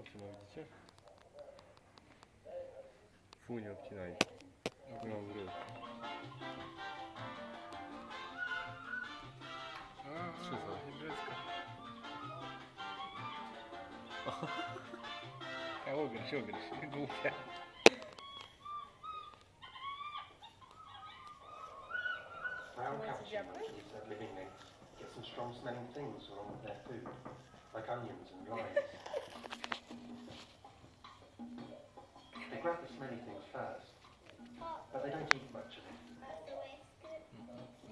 trzyma, widzicie? Fu, nie obcinaj. No, wróć. Niebieska. Ugryź, głupia. Brown capuchin monkeys are living they get some strong smelling things along with their food, like onions and limes. They grab the smelly things first, but they don't eat much of it.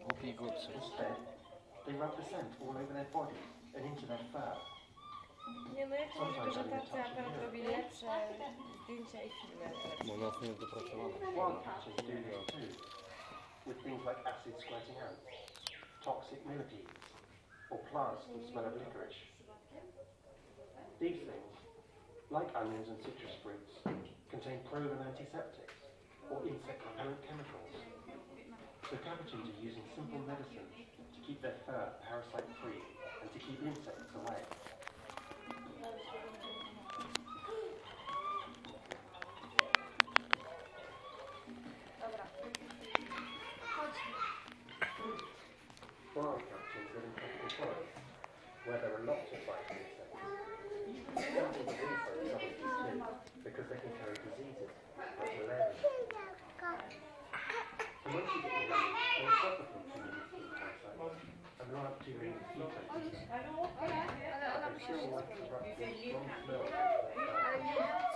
Głupi głupcy. Instead, they rub the scent all over their bodies and into their fur. Nie no, jak to może, że tacy aparat robi lepsze zdjęcia i filmy. Bo nas nie jest dopracowane. Wild capuchins do this too, with things like acid squirting out, toxic millipedes, or plants that smell of licorice. These things, like onions and citrus fruits, contain proven antiseptics, or insect repellent chemicals. So capuchins are using simple medicines to keep their fur parasite-free and to keep insects away. Wild capuchins live in tropical forests, where there are lots of biting insects. Capuchins are also trouble too, because they can carry diseases, like malaria. And once you get them, they suffer from too many mosquito parasites, and there aren't too many mosquitoes. They still like to rub the strong smell against their fur.